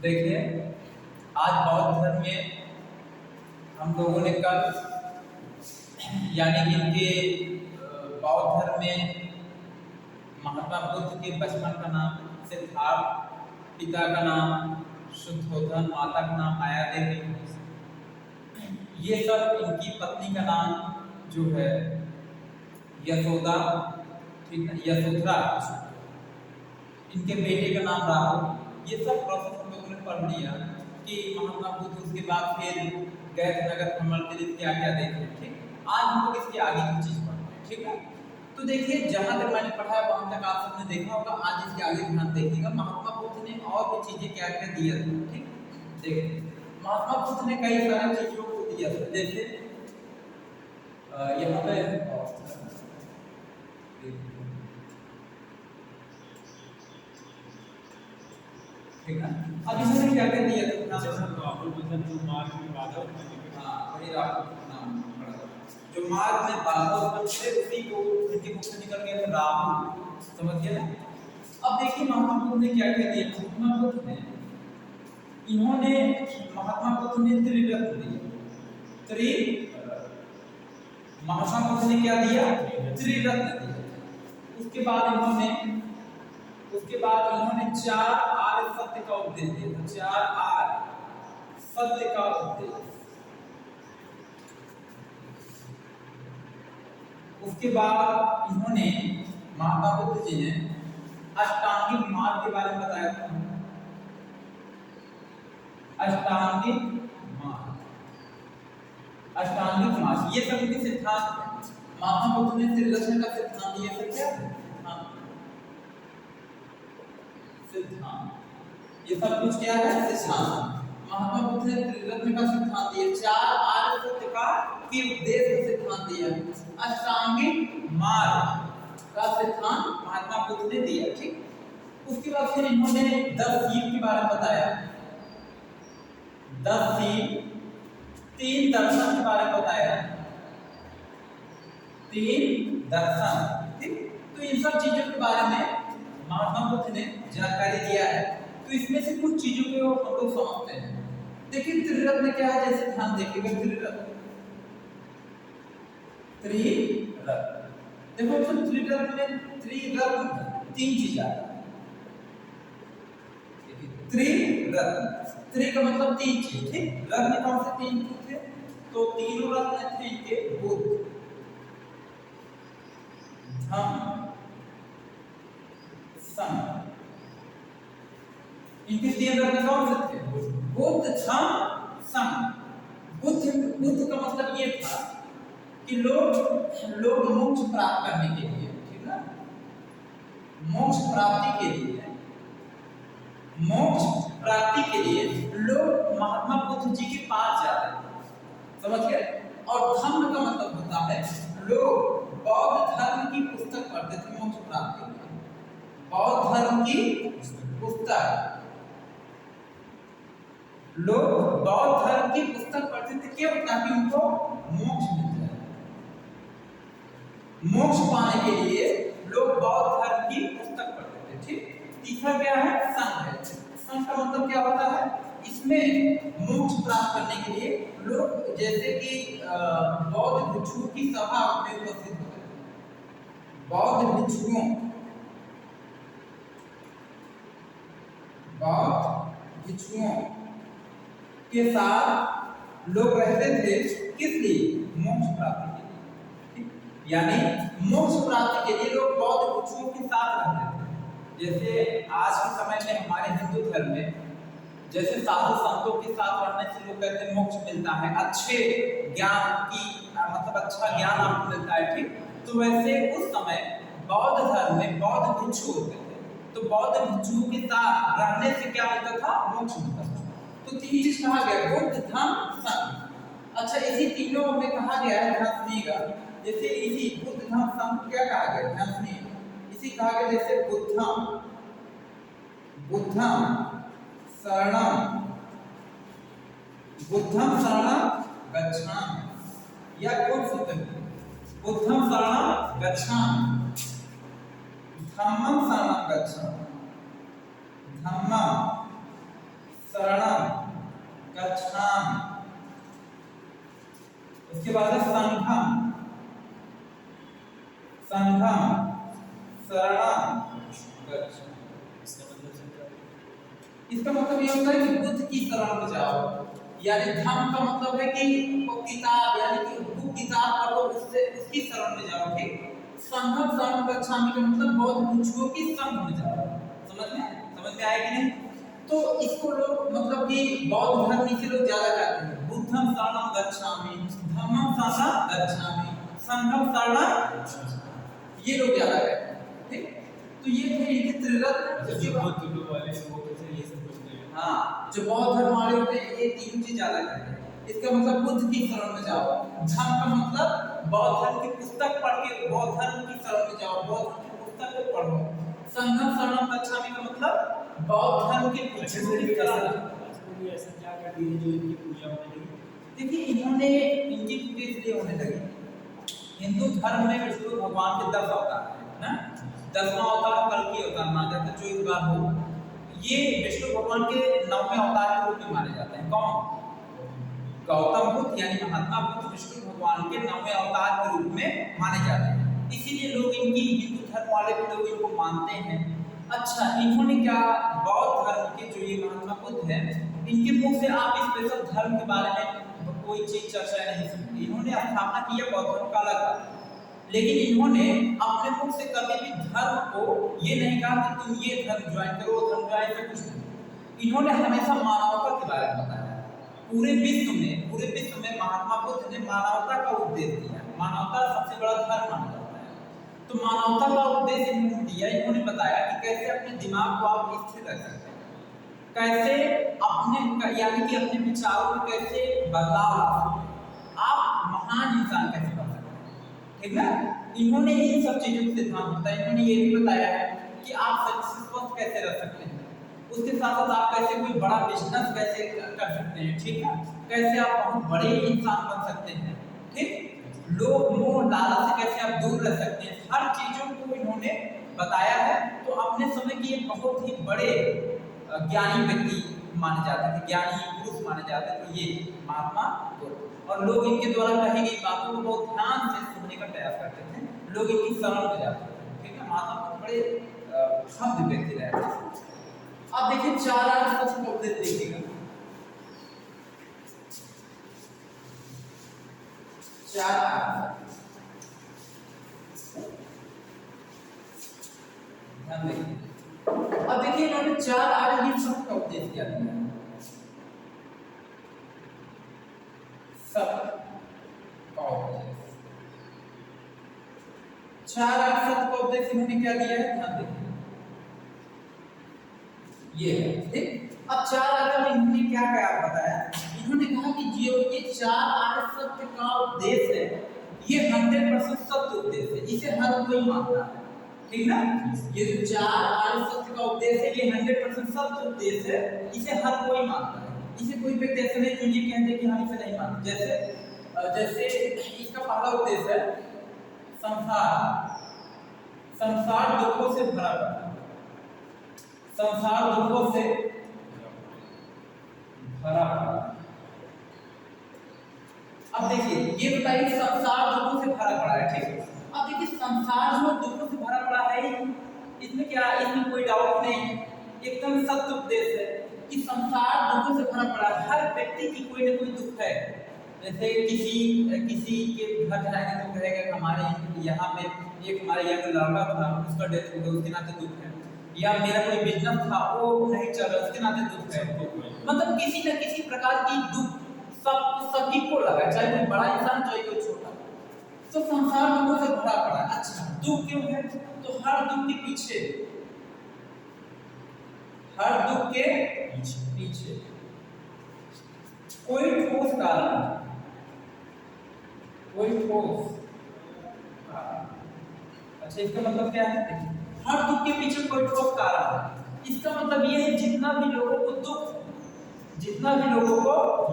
देखिए, आज बौद्ध धर्म में हम लोगों ने कल यानी कि इनके बौद्ध धर्म में महात्मा बुद्ध के बचपन का नाम सिद्धार्थ, पिता का नाम शुद्धोधन, माता का नाम माया देवी, ये सब इनकी पत्नी का नाम जो है यशोदा, ठीक है, यशोधरा, इनके बेटे का नाम राहुल। ये सब प्रोसेस हम लोगों ने पढ़ लिया कि महात्मा बुद्ध उसके बाद फिर गए नगर भ्रमण के लिए क्या क्या देखे। ठीक, आज हम लोग इसके आगे की चीज पढ़ते हैं। ठीक है, तो देखिए जहां तक मैंने पढ़ा है वहां तक आप सबने देखा होगा। आज इसके आगे ध्यान देखिएगा, महात्मा बुद्ध ने और भी चीजें क्या क्या दिया था। ठीक, देखिए महात्मा बुद्ध ने कई सारी चीजों को दिया था, जैसे यहाँ पे ठीक है। अब इसने क्या क्या दिया था, राहुल बंधन जो मार्ग में बाधा वही राहुल नाम पड़ा, जो मार्ग में बाधा उत्पन्न से उसी को उनके मुख से निकल गया था राहुल, समझ गए ना। अब देखिए महात्मा बुद्ध ने क्या क्या दिया। महात्मा बुद्ध ने महात्मा बुद्ध ने त्रिरत्न दिया। महात्मा बुद्ध ने क्या दिया, त्रिरत्न दिया। उसके बाद इन्होंने 4 आर्य सत्य का उपदेश दिया था। 4 आर्य सत्य का उपदेश। उसके बाद इन्होंने महात्मा बुद्ध जी ने अष्टांगिक मार्ग के बारे में बताया था। अष्टांगिक मार्ग ये सब इनके सिद्धांत है। महात्मा बुद्ध ने त्रिरत्न का सिद्धांत दिया था। क्या सिद्धांत, ये सब कुछ क्या है, सिद्धांत। महात्मा बुद्ध ने त्रिरत्न का सिद्धांत दिया, 4 आर्य सत्य का की उपदेश का सिद्धांत दिया, अष्टांगिक मार्ग का सिद्धांत महात्मा बुद्ध ने दिया। ठीक, उसके बाद फिर इन्होंने 10 सील के बारे में बताया। 10 सील, 3 दर्शन के बारे में बताया। 3 दर्शन, ठीक। तो इन सब चीजों के बारे में महात्मा बुद्ध ने जानकारी दिया है। तो इसमें से कुछ चीजों को हम लोग समझते हैं। देखिए त्रिरत्न क्या है, जैसे ध्यान देखिएगा। त्रिरत्न देखो, तो त्रिरत्न में त्रिरत्न 3 चीज आ रहा है। त्रिरत्न, त्रि का मतलब 3 चीज, ठीक। रत्न कौन से 3 थे, तो तीनों रत्न थे इनके, बुद्ध, धम्म, संघ। इनके 3 रत्न कौन से थे, बुद्ध, धम्म, संघ। बुद्ध का मतलब ये था कि लोग मोक्ष प्राप्त करने के लिए, ठीक है, मोक्ष प्राप्ति के लिए लोग महात्मा बुद्ध जी के पास जाते थे, समझ गए। और धम्म का मतलब होता है लोग बौद्ध धर्म की पुस्तक पढ़ते थे मोक्ष प्राप्ति के लिए। बौद्ध धर्म की पुस्तक, लोग बौद्ध धर्म की पुस्तक पढ़ते थे क्यों, ताकि उनको मोक्ष मिल जाए। मोक्ष पाने के लिए लोग बौद्ध धर्म की पुस्तक पढ़ते थे, ठीक। तीसरा क्या है, संघ है। संघ का मतलब क्या होता है, इसमें मोक्ष प्राप्त करने के लिए लोग, जैसे कि बौद्ध भिक्षुओं की सभा में उपस्थित होते थे। बौद्ध भिक्षुओं के साथ लोग रहते थे, किस लिए, मोक्ष प्राप्ति के लिए, ठीक। यानी मोक्ष प्राप्ति के लिए लोग बौद्ध भिक्षुओं के साथ रहते थे। जैसे आज के समय में हमारे हिंदू धर्म में जैसे साधु संतों के साथ रहने से लोग कहते हैं मोक्ष मिलता है, अच्छे ज्ञान की मतलब अच्छा ज्ञान आपको मिलता है, ठीक। तो वैसे उस समय बौद्ध धर्म में बौद्ध भिक्षु होते थे, तो बौद्ध भिक्षुओं के साथ रहने से क्या मिलता था, मोक्ष मिलता था। तो 3 चीज कहा गया, बुद्ध, धम्म, संघ। अच्छा, इसी तीनों में कहा गया है, ध्यान सुनिएगा। जैसे इसी बुद्ध, धम्म, संघ क्या कहा गया, ध्यान सुनिए। इसी कहा गया जैसे बुद्धम शरणम गच्छामि, या कौन सूत्र है, बुद्धम शरणम गच्छामि, धम्मम शरणम गच्छामि, धम्मम उसके बाद है संघम, संघम शरणं गच्छ। इसका मतलब ये होता है कि बुद्ध की शरण में जाओ, यानी धम्म का मतलब है कि वो किताब, यानी कि बुक किताब पढ़ो, उससे उसकी शरण में जाओ। ठीक, संघम शरणं गच्छामि का मतलब बौद्ध भिक्षुओं की संघ में जाओ। समझ में आया कि नहीं? तो इसको लोग मतलब कि बौद्ध धर्म से लोग ज्यादा कहते हैं, बुद्धं शरणं गच्छामि, धम्मं शरणं गच्छामि, संघं शरणं, ये लोग ज्यादा कहते हैं। ठीक, तो ये थे इनके त्रिरत्न। जो बौद्ध वाले वो कैसे ये सब पूछते हैं। हाँ, जो बौद्ध धर्म वाले होते हैं ये तीन चीज ज्यादा कहते हैं। इसका मतलब बुद्ध की शरण में जाओ, धम्म का मतलब बौद्ध धर्म की पुस्तक पढ़ के बौद्ध धर्म की शरण में जाओ, बौद्ध धर्म की पुस्तक को पढ़ो। संघम शरणं गच्छामि का मतलब बौद्ध धर्म के भिक्षुओं की शरण। ऐसा क्या कर दिए जो इनकी पूजा होने लगी? देखिए, इन्होंने इनकी पूजा इसलिए होने लगी, हिंदू धर्म में विष्णु भगवान के 10 अवतार हैं ना, 10वां अवतार कल्कि अवतार माना जाता है, जो इस बार हो, ये विष्णु भगवान के 9वें अवतार के रूप में माने जाते हैं। कौन? गौतम बुद्ध यानी महात्मा बुद्ध विष्णु भगवान के 9वें अवतार के रूप में माने जाते हैं, इसीलिए लोग इनकी, हिंदू धर्म वाले भी लोग इनको मानते हैं। अच्छा, इन्होंने क्या, बौद्ध धर्म के जो ये महात्मा बुद्ध हैं, इनके मुख से आप स्पेशल धर्म के बारे में कोई चीज चर्चा नहीं सुनते। इन्होंने स्थापना की है बौद्ध धर्म का अलग, लेकिन इन्होंने अपने मुख से कभी भी धर्म को ये नहीं कहा कि तुम ये धर्म ज्वाइन करो, धर्म ज्वाइन से कुछ नहीं। इन्होंने हमेशा मानवता के बारे में बताया। पूरे विश्व में महात्मा बुद्ध ने मानवता का उपदेश दिया। मानवता सबसे बड़ा धर्म माना जाता है, तो मानवता का उपदेश इन्होंने दिया। इन्होंने बताया कि कैसे अपने दिमाग को आप स्थिर रख सकते हैं, कैसे अपने यानी कि अपने विचारों में कैसे बदलाव ला सकते हैं, आप महान इंसान कैसे बन सकते हैं। ठीक ना, इन्होंने इन सब चीजों के सिद्धांत बताए। इन्होंने ये भी बताया है कि आप स्वस्थ कैसे रह सकते हैं, उसके साथ साथ आप कैसे कोई बड़ा बिजनेस कैसे कर सकते हैं। ठीक है, कैसे आप बहुत बड़े इंसान बन सकते हैं। ठीक, लोग मोह लालच से कैसे आप दूर रह सकते हैं, हर चीजों को इन्होंने बताया है। तो अपने समय की ये बहुत ही बड़े ज्ञानी व्यक्ति माने जाते थे, ज्ञानी पुरुष माने जाते थे, तो ये महात्मा बुद्ध। और लोग इनके द्वारा कही गई बातों को बहुत ध्यान से सुनने का प्रयास करते थे, लोग इनकी शरण में जाते थे। ठीक है, महात्मा बुद्ध बड़े भव्य व्यक्ति रहे थे। अब देखिए 4 आर्ट को देखिएगा, 4 आर्ट ध्यान देखिए। अब देखिए इन्होंने 4 आर्ट सब का उपदेश किया था। सब का उपदेश, 4 आर्ट सब का उपदेश इन्होंने क्या दिया है, ध्यान देखिए। ये ठीक, अब 4 आर्य में इन्होंने क्या क्या बताया, इन्होंने कहा कि जो ये 4 आर्य सत्य का उपदेश है, ये 100% सत्य उपदेश है, इसे हर कोई मानता है। ठीक ना, ये जो 4 आर्य सत्य का उपदेश है, ये 100% सत्य उपदेश है, इसे हर कोई मानता है। इसे कोई व्यक्ति ऐसे नहीं जो ये कहते कि हम इसे नहीं मानते। जैसे इसका पहला उपदेश है संसार दुखों से भरा पड़ा, संसार दुखों से भरा पड़ा। अब देखिए ये बताइए संसार दुखों से भरा पड़ा है। ठीक, अब देखिए संसार जो दुखों से भरा पड़ा है, इसमें क्या, इसमें कोई डाउट नहीं है, एकदम सत्य उपदेश है कि संसार दुखों से भरा पड़ा है। हर व्यक्ति की कोई ना कोई दुख है। जैसे किसी के घर जाएंगे तो कहेगा हमारे यहाँ पे एक हमारे यहाँ का लड़का था, उसका डेथ हो गया, उसके नाते दुख है, या मेरा कोई बिजनेस था वो नहीं चल रहा, उसके नाते दुख है। मतलब किसी न किसी प्रकार की दुख सभी को लगा, चाहे कोई बड़ा इंसान चाहे कोई छोटा। तो संसार दुखों से भरा पड़ा है। अच्छा, दुख क्यों है, तो हर दुख के पीछे कोई ठोस कारण, कोई ठोस। अच्छा, इसका मतलब क्या है, हर दुख के पीछे कोई ठोस कारण है। इसका मतलब ये है जितना भी लोगों को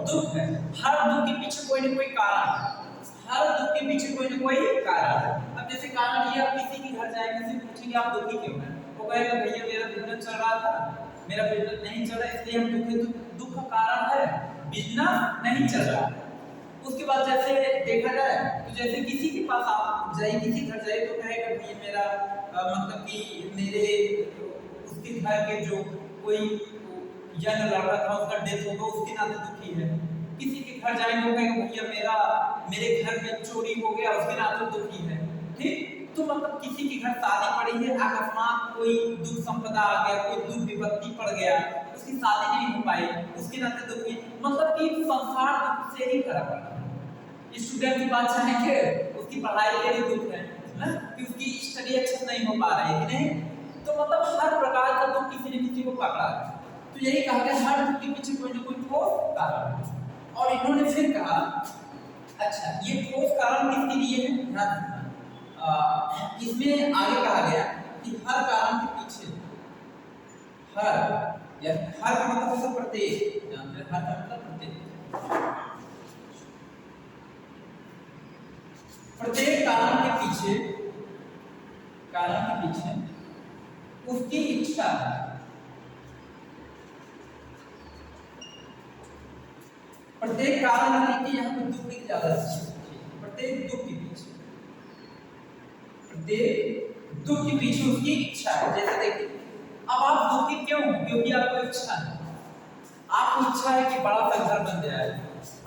दुख है, हर दुख के पीछे कोई ना कोई कारण है, हर दुख के पीछे कोई ना कोई कारण है। अब जैसे कारण ये, आप किसी के घर जाएंगे, सिर्फ पूछेंगे आप दुखी क्यों हैं, वो कहेगा भैया मेरा बिजनेस चल रहा था, मेरा बिजनेस नहीं चल रहा इसलिए हम दुखी। दुख का कारण है बिजनेस नहीं चल रहा, उसके बाद जैसे देखा जाए तो जैसे किसी के पास आप जाइए, किसी घर जाइए तो कहेगा भाई मेरा मतलब कि मेरे उसके घर के जो कोई यंग लड़का था उसका डेथ हो गया, उसके नाते दुखी है। किसी के घर जाएंगे वो कहेगा भैया मेरे घर में चोरी हो गया, उसके नाते दुखी है। ठीक, तो मतलब किसी के घर शादी पड़ी है, अकस्मात कोई दुख संपदा आ गया, कोई दुख विपत्ति पड़ गया, उसकी शादी नहीं हो पाई, उसके नाते दुखी, मतलब कि संसार दुख से ही भरा पड़ा है। स्टूडेंट की बात चाहेंगे, उसकी पढ़ाई के लिए दुख है ना, कि उसकी स्टडी अच्छे नहीं हो पा रही है कि नहीं, तो मतलब हर प्रकार का दुख किसी न किसी को पकड़ा है। तो यही कहा गया हर दुख के पीछे कोई ना कोई ठोस कारण है। और इन्होंने फिर कहा अच्छा ये ठोस कारण किसके लिए है, ध्यान रखना। इसमें आगे कहा गया कि हर कारण के पीछे, हर या हर का मतलब होता है प्रत्येक, जानते हैं हर का मतलब प्रत्येक कारण के पीछे उसकी इच्छा है। प्रत्येक कारण यानी कि यहाँ पे दुख की ज्यादा प्रत्येक दुख के पीछे, प्रत्येक दुख के पीछे उसकी इच्छा है। जैसे देखिए अब आप दुखी क्यों, क्योंकि आपको इच्छा है, आपको इच्छा है कि बड़ा सा घर बन जाए,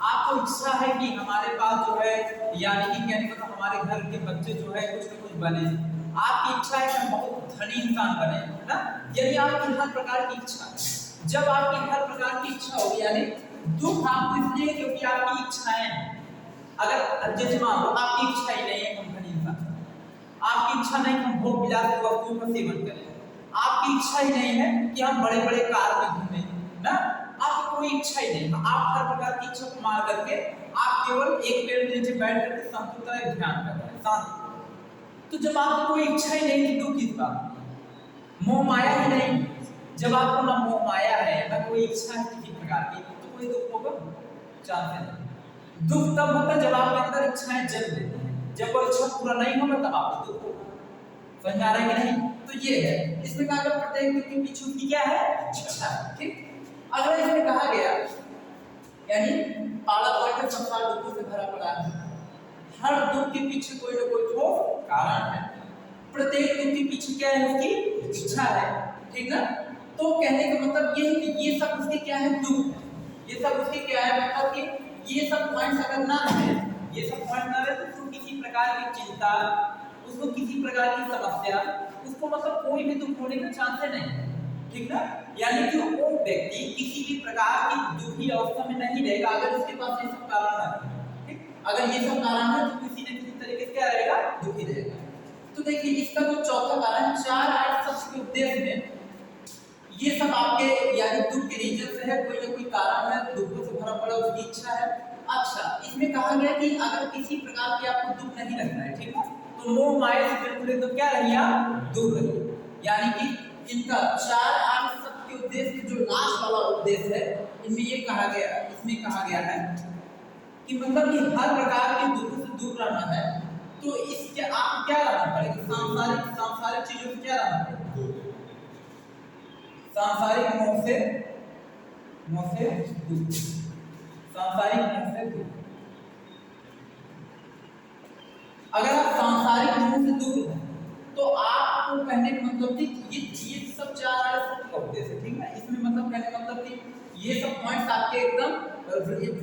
आपको इच्छा है कि हमारे पास जो है यानी कि क्या मतलब हमारे घर के बच्चे जो है कुछ न कुछ बने, आपकी इच्छा है कि हम बहुत धनी इंसान बने, है ना, यदि आपकी हर प्रकार की इच्छा है। जब आपकी हर प्रकार की इच्छा होगी यानी दुख आपको इसलिए क्योंकि आपकी इच्छाएं हैं। अगर जैसे मान लो आपकी इच्छा ही नहीं है हम धनी इंसान, आपकी इच्छा नहीं हम भोग विलास वस्तुओं का सेवन करें, आपकी इच्छा ही नहीं है कि हम बड़े बड़े कार में घूमें ना, आपकी कोई इच्छा ही नहीं, आप हर प्रकार की इच्छा को मार करके आप केवल एक पेड़ के नीचे बैठ करके संतुष्ट ध्यान कर रहे हैं शांति। तो जब आपको कोई इच्छा ही नहीं तो दुख किस बात, मोह माया ही नहीं, जब आपको ना मोह माया है ना कोई इच्छा है किसी प्रकार की तो कोई दुख होगा चाहते नहीं। दुख तब होता है जब आपके अंदर इच्छाएं जग लेती हैं, जब वो इच्छा पूरा नहीं होगा तब आपको दुख होगा। समझ आ रहा है कि नहीं, तो ये है इसमें कहा गया प्रत्येक दुख के पीछे की क्या है इच्छा। ठीक, अगला इसमें कहा गया यानी पाला पड़ा संसार दुखों से भरा पड़ा है, हर दुख के पीछे कोई ना कोई तो कारण है, प्रत्येक दुख के पीछे क्या है उसकी इच्छा है। ठीक ना, तो कहने का मतलब ये है कि ये सब उसके क्या है दुख है, ये सब उसके क्या है मतलब कि ये सब पॉइंट्स अगर ना रहे, ये सब पॉइंट ना रहे तो उसको किसी प्रकार की चिंता, उसको किसी प्रकार की समस्या, उसको मतलब कोई भी दुख होने का चांस है नहीं। ठीक ना, यानी कि वो व्यक्ति किसी भी प्रकार की दुखी अवस्था में नहीं रहेगा अगर उसके पास ये सब कारण है। ठीक, अगर ये सब कारण है तो किसी न किसी तरीके से क्या रहेगा दुखी रहेगा। तो देखिए इसका जो चौथा कारण 4-8 शब्द के उपदेश में ये सब आपके यानी दुख के रीजन से है, कोई ना कोई कारण है, दुखों से भरा पड़ा उसकी इच्छा है। अच्छा इसमें कहा गया कि अगर किसी प्रकार की आपको दुख नहीं रखना है, ठीक है, तो मोह माया से बिल्कुल एकदम क्या रहिए दूर रहिए। यानी कि इनका 4-8 शब्द के उद्देश्य जो लास्ट वाला उद्देश्य है इनमें ये कहा गया, इसमें कहा गया है कि मतलब कि हर प्रकार के दुखों से दूर रहना है, तो इसके आप क्या रहना पड़ेगा, सांसारिक चीजों से क्या रहना पड़ेगा, सांसारिक मोह से दूर, सांसारिक मोह से दूर। अगर आप सांसारिक मोह से दूर हैं तो आपको कहने का मतलब कि ये सब 4 शब्द का उद्देश्य है। ठीक है, इसमें मतलब कहने का मतलब कि ये सब पॉइंट्स आपके एकदम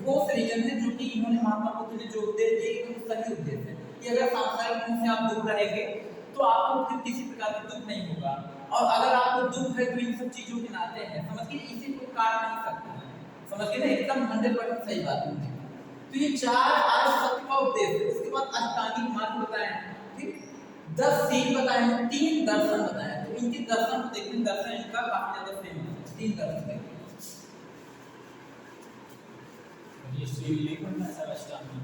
ठोस रीजन है जो कि इन्होंने महात्मा बुद्ध ने जो उद्देश्य दिए एकदम सही उद्देश्य है कि अगर सांसारिक मोह से आप दूर रहेंगे तो आपको फिर किसी प्रकार का दुख नहीं होगा, और अगर आपको दुख है तो इन सब चीजों के नाते हैं, समझ के इसे कोई काट नहीं सकता, समझ के ना एकदम 100% सही बात है। तो ये 4 शब्द का उद्देश्य, उसके बाद अष्टांगिक मार्ग बताए हैं, ठीक, 10 सीख बताए हैं, 3 दर्शन बताए हैं। तो इनके दर्शन को देखते हैं, दर्शन इनका काफी ज्यादा सेम है, 3 दर्शन देखते हैं। ये सीख लेकर ना सब अष्टांगिक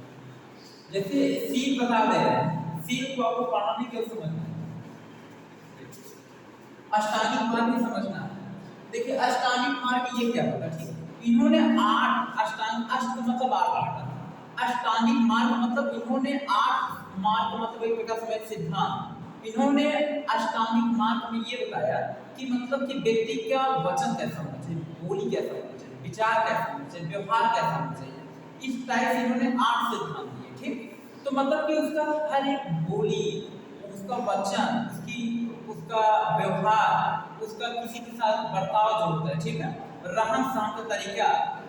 जैसे सीख बता दे रहे हैं, सीख को आपको पढ़ना नहीं क्यों समझना है, अष्टांगिक मार्ग भी समझना है। देखिए अष्टांगिक मार्ग ये क्या होता है, ठीक, इन्होंने 8 अष्टांग, अष्ट मतलब 8 अष्टांगिक मार्ग मतलब इन्होंने 8 मार्ग मतलब एक प्रकार से सिद्धांत, इन्होंने अष्टांगिक मार्ग में ये बताया कि मतलब कि व्यक्ति का वचन कैसा होना चाहिए, बोली कैसा होना चाहिए, विचार कैसा होना चाहिए, व्यवहार कैसा होना चाहिए, इस टाइप से इन्होंने 8 सिद्धांत दिए, ठीक। तो मतलब कि उसका हर एक बोली, उसका वचन, उसका व्यवहार, उसका किसी के साथ बर्ताव जो होता है, ठीक है, रहन सहन का तरीका,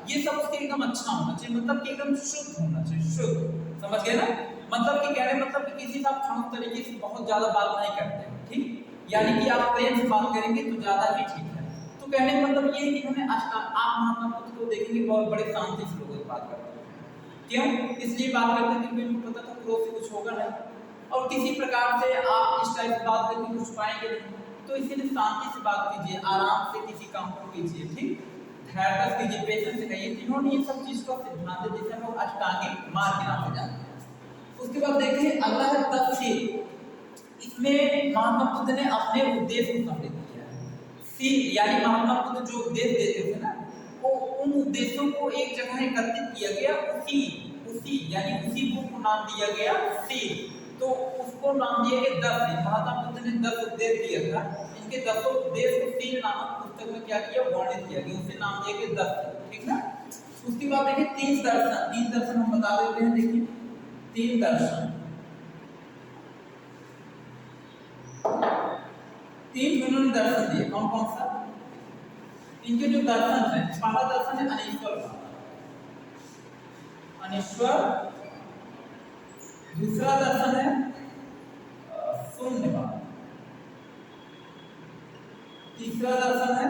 ये सब उसके एकदम अच्छा होना चाहिए, मतलब कि एकदम शुद्ध होना चाहिए, शुद्ध, समझ गए ना। मतलब कि कहने मतलब कि किसी से आप खड़ूस तरीके से बहुत ज्यादा बात नहीं करते हैं, ठीक, यानी कि आप प्रेम से बात करेंगे तो ज्यादा ही ठीक है। तो कहने का मतलब ये है कि इन्होंने आप महात्मा बुद्ध को देखेंगे बहुत बड़े शांति से लोगों से बात करते हैं। क्यों? इसलिए बात करते हैं क्योंकि उनको पता था क्रोध से कुछ होगा नहीं, और किसी प्रकार से आप इस टाइप से बात करके कुछ पाएंगे नहीं, तो इसीलिए शांति से बात कीजिए, आराम से किसी काम को कीजिए, ठीक, धैर्य कीजिए, पेशेंस से कहिए। इन्होंने ये सब चीज का सिद्धांत है जिसे हम लोग अष्टांगिक मार्ग के नाम से जानते हैं। उसके बाद देखिए अगला है तपशील। इसमें महात्मा बुद्ध ने अपने उद्देश्य को सम्मिलित किया है। सी यानी महात्मा बुद्ध जो उपदेश देते थे ना, वो उन उद्देश्यों को एक जगह एकत्रित किया गया, उसी यानी उसी बुक को नाम दिया गया सी। तो उसको नाम दिया गया 10 सी। महात्मा बुद्ध ने 10 उपदेश दिया था, इनके 10 उपदेश को सी नामक पुस्तक में क्या किया, वर्णित किया गया, उसे नाम दिया गया 10 सी, ठीक ना। उसके बाद देखिए 3 दर्शन हम बता देते हैं। देखिए 3 दर्शन, 3 उन्होंने दर्शन दिए। कौन कौन सा? इनके जो दर्शन है, पहला दर्शन है अनीश्वरवाद, अनीश्वर। दूसरा दर्शन है शून्यवाद। तीसरा दर्शन है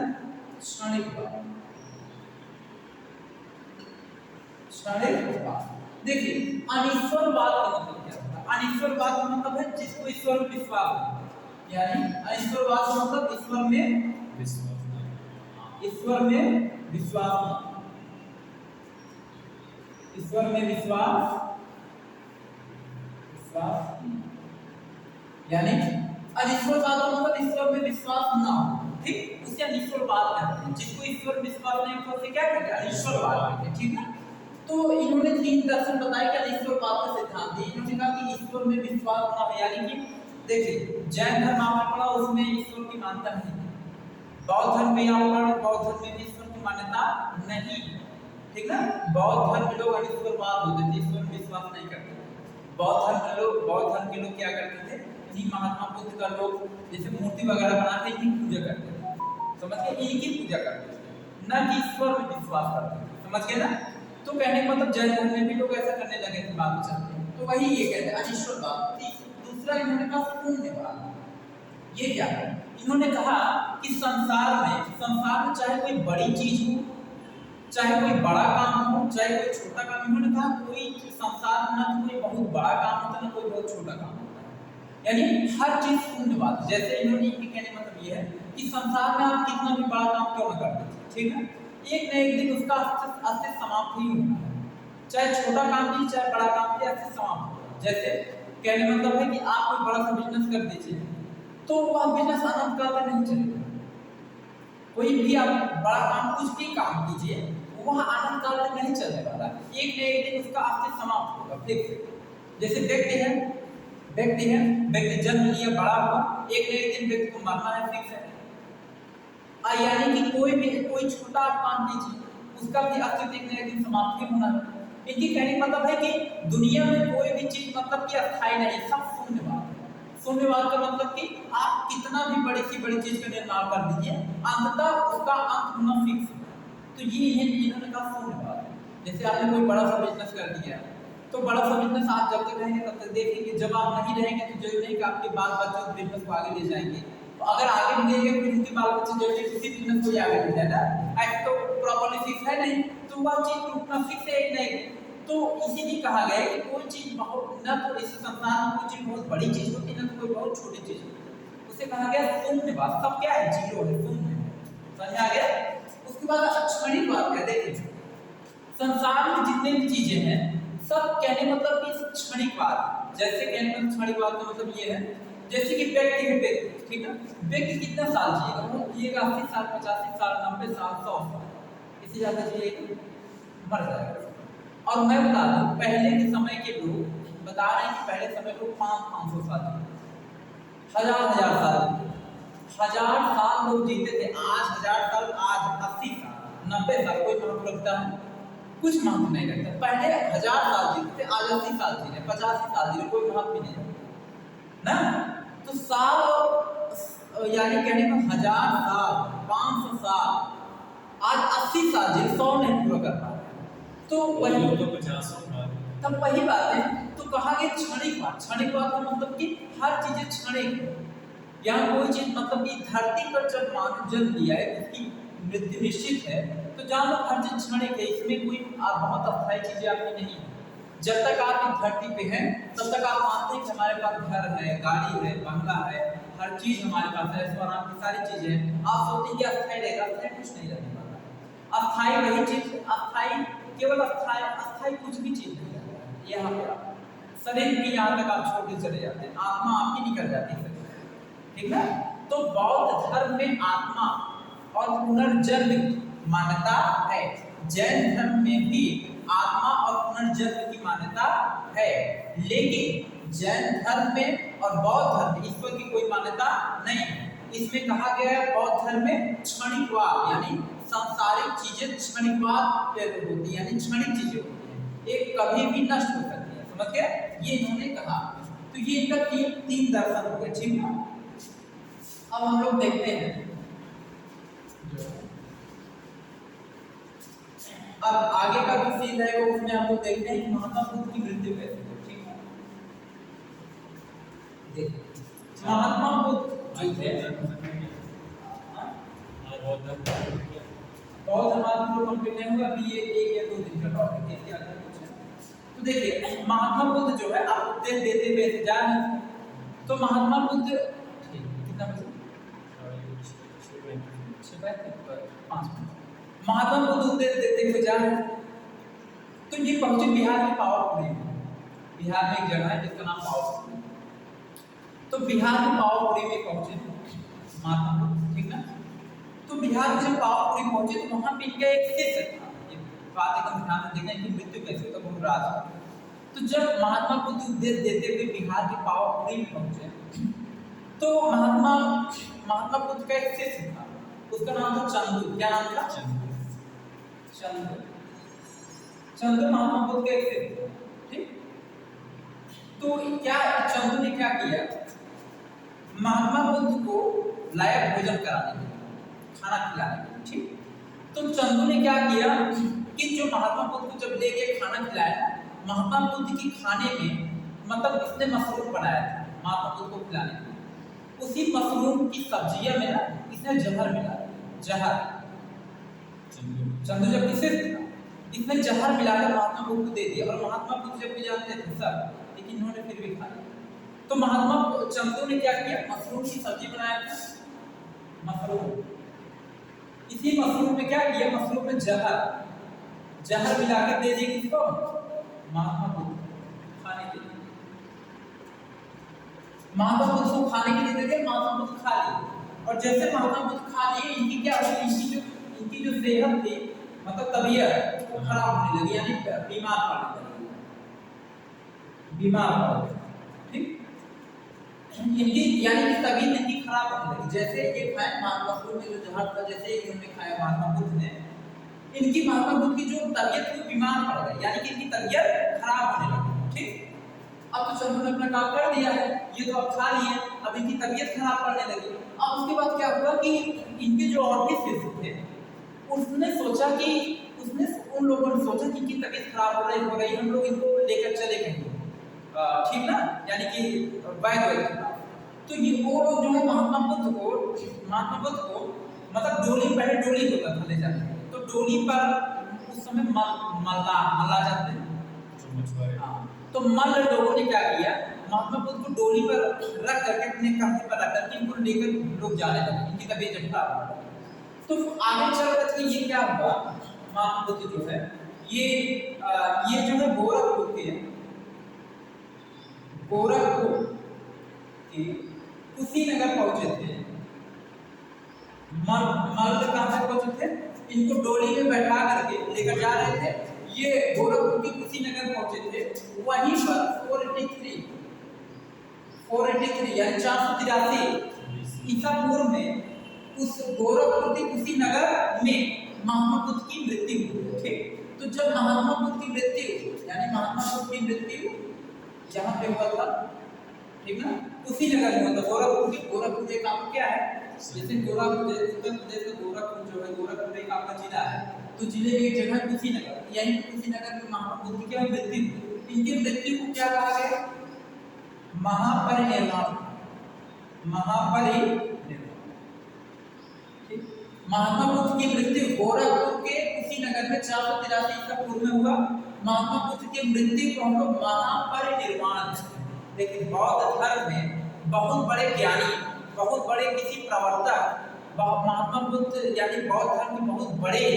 क्षणिकवाद, क्षणिकवाद। देखिए अनीश्वरवाद का मतलब क्या होता है? अनीश्वरवाद का मतलब है जिसको ईश्वर में विश्वास है, यानी अनीश्वरवाद का मतलब ईश्वर में विश्वास नहीं, ईश्वर में विश्वास, यानी अनीश्वरवाद का मतलब ईश्वर में विश्वास ना हो, ठीक, उसे अनीश्वरवाद कहते हैं। जिसको ईश्वर में विश्वास नहीं होता उसे क्या कहते हैं? अनीश्वरवाद कहते हैं, ठीक है। तो इन्होंने 3 दर्शन बताए कि अनीश्वरवाद का सिद्धांत दिए। इन्होंने कहा कि ईश्वर में विश्वास ना हो, यानी कि देखिए जैन धर्म आपने पढ़ा, उसमें ईश्वर की मान्यता नहीं है। बौद्ध धर्म में आप पढ़ा, बौद्ध धर्म में ईश्वर की मान्यता नहीं, ठीक है। बौद्ध धर्म के लोग अनीश्वरवाद होते थे, ईश्वर में विश्वास नहीं करते। बौद्ध धर्म के लोग क्या करते थे, इन्हीं महात्मा बुद्ध का लोग जैसे मूर्ति वगैरह बनाते इनकी पूजा करते थे, समझ गए, इनकी पूजा करते थे, न कि ईश्वर में विश्वास करते थे, समझ गए ना। तो कहने का मतलब जैन धर्म में भी लोग ऐसा करने लगे थे बाद में चलते हैं। तो वही ये कहते हैं अनीश्वरवाद। दूसरा इन्होंने कहा शून्यवाद। ये क्या है? इन्होंने कहा कि संसार में चाहे कोई बड़ी चीज हो, चाहे कोई बड़ा काम हो, चाहे कोई छोटा काम, इन्होंने कहा कोई संसार में ना तो कोई बहुत बड़ा काम होता है ना कोई बहुत छोटा काम होता है, यानी हर चीज शून्यवाद। जैसे इन्होंने ये कहने का मतलब ये है कि संसार में आप कितना भी बड़ा काम क्यों ना कर दीजिए, ठीक है, एक न एक दिन उसका अस्तित्व समाप्त ही होना है। चाहे छोटा काम भी चाहे बड़ा काम भी अस्तित्व समाप्त होगा। जैसे कहने का मतलब है कि आप कोई बड़ा सा बिजनेस कर दीजिए तो वह बिजनेस अनंत काल तक नहीं चलेगा। कोई भी आप बड़ा काम, कुछ भी काम कीजिए, वह अनंत काल तक नहीं चलने वाला, एक न एक दिन उसका अस्तित्व समाप्त होगा, ठीक। जैसे व्यक्ति जन्म लिया, बड़ा हुआ, एक न एक दिन व्यक्ति को मरना है, फिक्स है। यानी कि कोई छोटा काम कीजिए, उसका भी अस्तित्व एक न एक दिन समाप्त ही होना है। इनकी कहने का मतलब है कि दुनिया में कोई भी चीज मतलब कि अस्थायी नहीं, सब शून्यवाद है। शून्यवाद का मतलब कि आप कितना भी बड़ी सी बड़ी चीज का निर्माण कर दीजिए, अंततः उसका अंत होना फिक्स है। तो ये इन्होंने कहा शून्यवाद। जैसे आपने कोई बड़ा सा बिजनेस कर दिया, तो बड़ा सा बिजनेस आप जब तक रहेंगे तब तक देखेंगे, जब आप नहीं रहेंगे तो जरूरी नहीं कि आपके बाल बच्चे उस बिजनेस को आगे ले जाएंगे। तो अगर आगे भी लेंगे फिर उनके बाल बच्चे जरूरी उसी बिजनेस को आगे ले जाएगा, ऐसे तो प्रॉपर्ली फिक्स है नहीं, तो वह चीज टूटना फिक्स है एक नहीं। तो इसीलिए कहा गया है कि कोई चीज बहुत न तो इस संसार में कोई चीज बहुत बड़ी चीज होती है, न तो कोई बहुत छोटी चीज होती है। उसे कहा गया शून्यवाद। सब क्या है? जीरो है, शून्य। समझ आ गया? उसके बाद क्षणिकवाद क्या? देखिए संसार में जितने भी चीजें हैं सब कहने मतलब कि क्षणिकवाद। जैसे कहने मतलब क्षणिकवाद का मतलब ये है, जैसे कि व्यक्ति है, व्यक्ति, ठीक है, व्यक्ति कितना साल जिएगा? वो जिएगा 80 साल, 85 साल, 90 साल, 100 साल, इससे ज्यादा जिएगा मर जाएगा। और मैं बता दूं, पहले के समय के लोग बता रहे हैं कि पहले समय लोग 500 साल जीते, हजार साल लोग जीते थे। आज 1000 साल, आज 80 साल, 90 साल कोई मतलब लगता है? कुछ महत्व नहीं रखता। पहले 1000 साल जीते थे, आज 80 साल जी रहे, 85 साल जी रहे, कोई महत्व नहीं है ना। तो साल यानी कहने का 1000 साल, 500 साल, आज 80 साल जी 100 नहीं पूरा कर पा रहे। तो वही तो 50 तब वही बात है। तो कहा गया क्षणिक बात, क्षणिक बात का मतलब कि हर चीजें क्षणिक है। यहाँ कोई चीज मतलब कि धरती पर जब मानव जन्म लिया है उसकी मृत्यु निश्चित है, तो जान लो हर चीज क्षणिक है, इसमें कोई बहुत अस्थायी चीजें आपकी नहीं है। जब तक आप इस धरती पे हैं तब तक आप मानते हैं कि हमारे पास घर है, गाड़ी है, बंगला है, हर चीज हमारे पास है, आराम की सारी चीजें हैं। आप सोचते हैं कि अस्थायी रहेगा, अस्थायी कुछ नहीं रहने वाला। अस्थायी वही चीज, अस्थायी केवल अस्थायी, अस्थायी कुछ भी चीज नहीं है। यहाँ पे शरीर भी यहाँ तक आप छोड़ के चले जाते हैं, आत्मा आपकी निकल जाती है, ठीक है। तो बौद्ध धर्म में आत्मा और पुनर्जन्म की मान्यता है। जैन धर्म में भी आत्मा और पुनर्जन्म की मान्यता है, लेकिन जैन धर्म में और बौद्ध धर्म में ईश्वर की कोई मान्यता नहीं है। इसमें कहा गया है बौद्ध धर्म में क्षणिकवाद, यानी सांसारिक चीजें क्षणिकवाद होती है, यानी क्षणिक चीजें होती हैं, एक कभी भी नष्ट हो सकती है, समझ गए, ये इन्होंने कहा। तो ये इनका तीन दर्शन हो गए, ठीक है। अब हम लोग देखते हैं, अब आगे का जो सीन है वो उसमें हम लोग देखते हैं कि महात्मा बुद्ध की मृत्यु कैसे हुई, ठीक है। देखिए महात्मा बुद्ध जो थे, बहुत हमारे लोग कंप्लीट नहीं हुआ, अभी ये 1 या 2 दिन का टॉपिक है, क्या क्या कुछ है। तो देखिए महात्मा बुद्ध जो है आप उपदेश देते हुए जा रहे हैं, तो महात्मा बुद्ध कितना बजे 5 मिनट महात्मा बुद्ध उपदेश देते हुए जा रहे हैं। तो ये पहुंचे बिहार के पावापुरी में। बिहार में एक जगह है जिसका नाम पावापुरी। तो बिहार के पावापुरी में पहुंचे महात्मा बुद्ध, ठीक ना। तो बिहार में जब पावापुरी पहुंचे तो वहां पे इनका एक शिष्य था, ये बात एकदम ध्यान से देखना, इनकी मृत्यु कैसे तो बहुत राज है। तो जब महात्मा बुद्ध उपदेश देते हुए बिहार के पावापुरी में पहुंचे, तो महात्मा बुद्ध का एक शिष्य था, उसका नाम था चंदू। क्या नाम था? चंदू महात्मा बुद्ध का एक शिष्य था, ठीक। तो क्या चंदू ने क्या किया, महात्मा बुद्ध को लाया भोजन कराने के लिए, खाना खिलाने के लिए, ठीक। तो चंदू ने क्या किया कि जो महात्मा बुद्ध को जब ले गए खाना खिलाया, महात्मा बुद्ध की खाने में मतलब इसने मशरूम बनाया था महात्मा बुद्ध को खिलाने के लिए। उसी मशरूम की सब्जियां में ना इसने जहर मिला, जहर। चंदू जब किसे इसने जहर मिलाकर महात्मा बुद्ध को दे दिया, और महात्मा बुद्ध जब भी जानते थे सब, लेकिन इन्होंने फिर भी खा लिया। तो महात्मा चंदू ने क्या किया, मशरूम की सब्जी बनाया था, मशरूम। इसी मशरूम में क्या किया, मशरूम में जहर मिलाकर दे दिया किसको, महात्मा बुद्ध खाने के लिए। महात्मा बुद्ध को खाने के लिए दे दिया, महात्मा बुद्ध खा लिए। और जैसे महात्मा बुद्ध खा लिए, इनकी क्या हुई, इनकी जो सेहत थी, मतलब तबीयत खराब होने लगी, यानी बीमार पड़ने लगी, बीमार पड़ गए, ठीक। इनकी यानी कि तबीयत इनकी खराब होने लगी। जैसे ये खाए महात्मा बुद्ध ने जो जहर था, जैसे इन्होंने खाया महात्मा बुद्ध ने, इनकी महात्मा बुद्ध की जो तबीयत थी बीमार पड़ गई, यानी कि इनकी तबीयत खराब होने लगी, ठीक। अब तो चंदू ने अपना काम कर दिया है, ये तो अब खा लिए, अब इनकी तबीयत खराब पड़ने लगी। अब उसके बाद क्या हुआ कि इनके जो और भी शिष्य थे, उसने सोचा कि उन लोगों ने सोचा कि इनकी तबीयत खराब हो रही, हम लोग इनको लेकर चले कहीं, ठीक ना, यानी कि वैद्य। तो ये वो लोग जो है महात्मा बुद्ध को मतलब डोली, पहले डोली होता था ले जाने, तो डोली पर उस समय मल्ला जाते हैं, तो मल्ल लोगों ने क्या किया, महात्मा बुद्ध को डोली पर रख करके, अपने कंधे पर रख करके इनको लेकर लोग जाने लगे, इनकी तबीयत जब खराब हो गई। तो आगे चल करके ये क्या हुआ, महात्मा बुद्ध जो है ये जो है गोरखपुर के कुशीनगर पहुंचे थे। मर्द कहाँ तक पहुंचे थे, इनको डोली में बैठा करके लेकर जा रहे थे, ये गोरखपुर के कुशीनगर पहुंचे थे। वहीं पर 483 यानी 483 ईसा पूर्व में उस गोरखपुर के कुशीनगर में महात्मा बुद्ध की मृत्यु हुई, ठीक। तो जब महात्मा बुद्ध की मृत्यु यानी महात्मा बुद्ध की मृत्यु जहाँ पे हुआ था, ठीक ना, उसी नगर में हुआ था, गोरखपुर की। गोरखपुर एक आपका क्या है, जैसे गोरखपुर उत्तर प्रदेश का गोरखपुर जो है, गोरखपुर एक आपका जिला है, तो जिले में एक जगह है कुशीनगर, यही कुशीनगर में महात्मा बुद्ध की क्या मृत्यु, इनकी मृत्यु को क्या कहा गया, महापरिनिर्वाण। महापरिनिर्वाण, महात्मा बुद्ध की मृत्यु गोरखपुर के कुशीनगर में 483 ईसा पूर्व में हुआ। महात्मा बुद्ध की मृत्यु को हम लोग महापरिनिर्वाण। लेकिन बौद्ध धर्म में बहुत बड़े ज्ञानी, बहुत बड़े किसी प्रवर्तक, महात्मा बुद्ध यानी बौद्ध धर्म के बहुत बड़े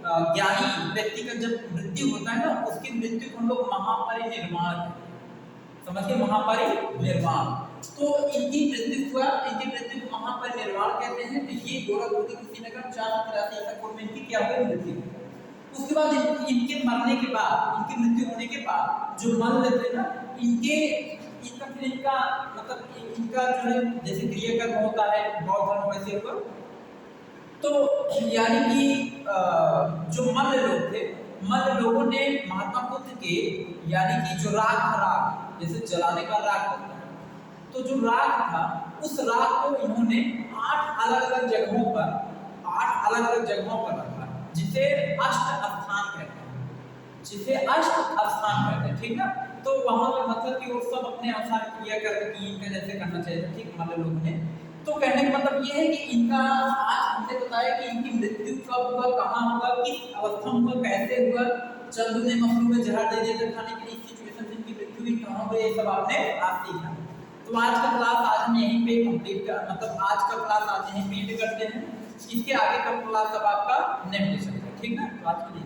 ज्ञानी व्यक्ति का जब मृत्यु होता है ना, उसकी मृत्यु को हम लोग महापरिनिर्वाण, समझिए, महापरिनिर्वाण। तो इनकी मृत्यु हुआ, इनकी मृत्यु को महापरिनिर्वाण कहते हैं। तो ये गोरखपुर के कुशीनगर 483 ईसा पूर्व में इनकी क्या हुई, मृत्यु। उसके बाद इनके मरने के बाद, इनकी मृत्यु होने के बाद जो मर लेते ना, इनका फिर इनका मतलब इनका जो है जैसे क्रियाकर्म होता है बौद्ध धर्म वैसे हुआ। तो यानी कि जो मल्ल लोग थे, मल्ल लोगों ने महात्मा बुद्ध के यानी कि जो राख जैसे जलाने का राख होता है, तो जो राख था उस राख को इन्होंने 8 अलग-अलग जगहों पर रखा, जिसे अष्ट स्थान कहते हैं, ठीक ना। तो वहां पे मतलब कि वो सब अपने अनुसार क्रिया करके इनका जैसे करना चाहिए, ठीक, मतलब लोगों ने। तो कहने का मतलब ये है कि इनका आज हमने बताया कि इनकी मृत्यु कब हुआ, कहाँ हुआ, किस अवस्था में हुआ, कैसे हुआ, चंदू ने मखलू में जहर दे दिया खाने के लिए, सिचुएशन में इनकी मृत्यु हुई, कहाँ हुई, ये सब आपने आज सीखा। तो आज का क्लास आज हम यहीं पे कंप्लीट कर, मतलब आज का क्लास आज यहीं पे करते हैं। इसके आगे का क्लास अब आपका नेक्स्ट सेशन है, ठीक ना। तो आज के लिए